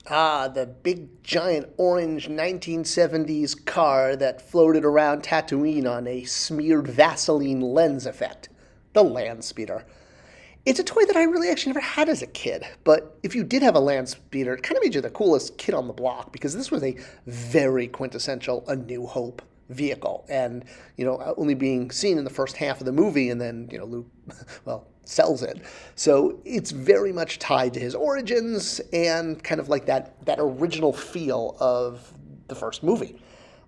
Ah, the big giant orange 1970s car that floated around Tatooine on a smeared Vaseline lens effect. The Landspeeder. It's a toy that I really actually never had as a kid, but if you did have a Landspeeder, it kind of made you the coolest kid on the block because this was a very quintessential A New Hope vehicle, and only being seen in the first half of the movie, and then Luke, well, sells it. So it's very much tied to his origins and kind of like that original feel of the first movie.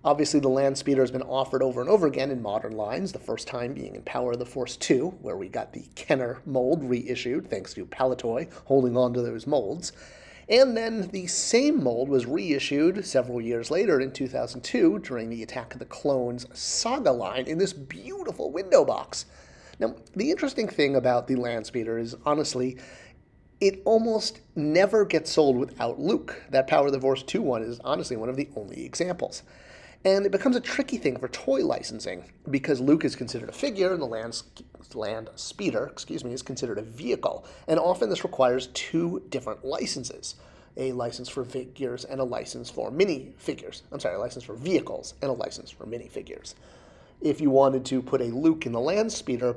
Obviously, the Landspeeder has been offered over and over again in modern lines, the first time being in Power of the Force 2, where we got the Kenner mold reissued, thanks to Palitoy holding on to those molds. And then the same mold was reissued several years later in 2002 during the Attack of the Clones Saga line in this beautiful window box. Now, the interesting thing about the Landspeeder is, honestly, it almost never gets sold without Luke. That Power of the Force 2 one is honestly one of the only examples. And it becomes a tricky thing for toy licensing because Luke is considered a figure and the Landspeeder, is considered a vehicle. And often this requires two different licenses. A license for figures and a license for minifigures. A license for vehicles and a license for minifigures. If you wanted to put a Luke in the Landspeeder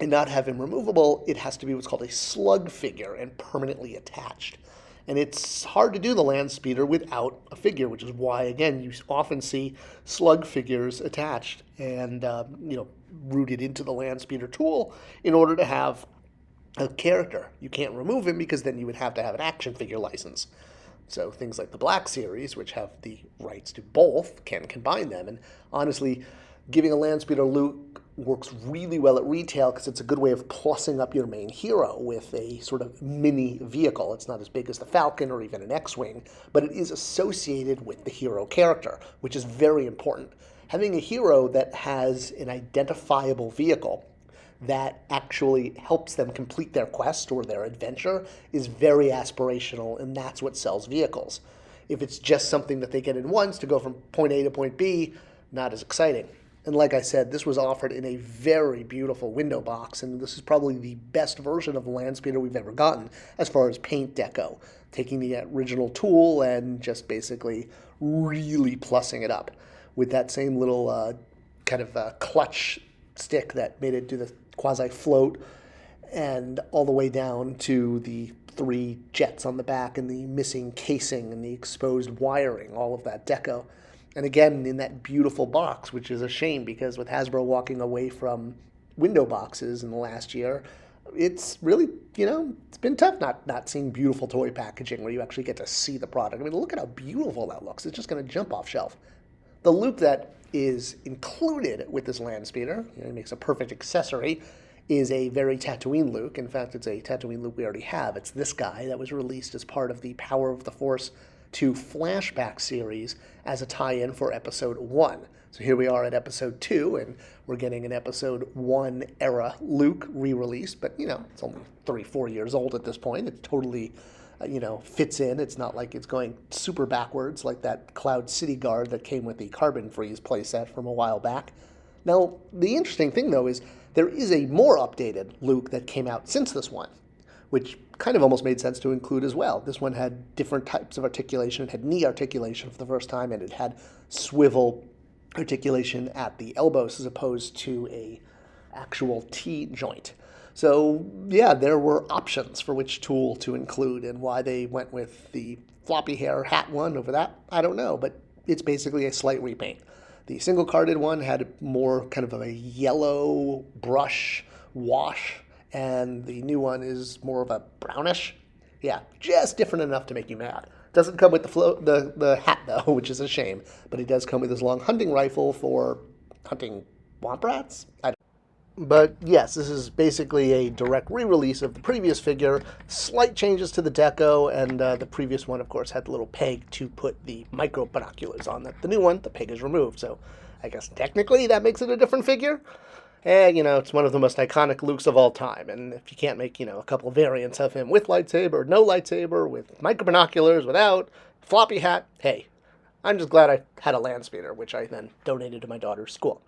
and not have him removable, it has to be what's called a slug figure and permanently attached. And it's hard to do the Landspeeder without a figure, which is why, again, you often see slug figures attached and, rooted into the Landspeeder tool in order to have a character. You can't remove him because then you would have to have an action figure license. So things like the Black Series, which have the rights to both, can combine them. And honestly, giving a Landspeeder Luke works really well at retail because it's a good way of plussing up your main hero with a sort of mini vehicle. It's not as big as the Falcon or even an X-Wing, but it is associated with the hero character, which is very important. Having a hero that has an identifiable vehicle that actually helps them complete their quest or their adventure is very aspirational, and that's what sells vehicles. If it's just something that they get in once to go from point A to point B, not as exciting. And like I said, this was offered in a very beautiful window box, and this is probably the best version of the Landspeeder we've ever gotten as far as paint deco, taking the original tool and just basically really plussing it up with that same little clutch stick that made it do the quasi-float and all the way down to the 3 jets on the back and the missing casing and the exposed wiring, all of that deco. And again, in that beautiful box, which is a shame because with Hasbro walking away from window boxes in the last year, it's really, it's been tough not seeing beautiful toy packaging where you actually get to see the product. I mean, look at how beautiful that looks. It's just going to jump off shelf. The Luke that is included with this Landspeeder, it makes a perfect accessory, is a very Tatooine Luke. In fact, it's a Tatooine Luke we already have. It's this guy that was released as part of the Power of the Force 2 flashback series as a tie-in for Episode 1. So here we are at Episode 2, and we're getting an Episode 1 era Luke re-released, but, it's only 3-4 years old at this point. It totally, fits in. It's not like it's going super backwards like that Cloud City Guard that came with the Carbon Freeze playset from a while back. Now, the interesting thing, though, is there is a more updated Luke that came out since this one, which kind of almost made sense to include as well. This one had different types of articulation. It had knee articulation for the first time, and it had swivel articulation at the elbows as opposed to a actual T-joint. So, yeah, there were options for which tool to include, and why they went with the floppy hair hat one over that, I don't know, but it's basically a slight repaint. The single-carded one had more kind of a yellow brush wash, and the new one is more of a brownish. Yeah, just different enough to make you mad. Doesn't come with the hat, though, which is a shame, but it does come with this long hunting rifle for hunting womp rats? But yes, this is basically a direct re-release of the previous figure, slight changes to the deco, and the previous one, of course, had the little peg to put the micro binoculars on. The new one, the peg is removed, so I guess technically that makes it a different figure. It's one of the most iconic Lukes of all time, and if you can't make, a couple variants of him with lightsaber, no lightsaber, with micro binoculars, without, floppy hat, hey, I'm just glad I had a Landspeeder, which I then donated to my daughter's school.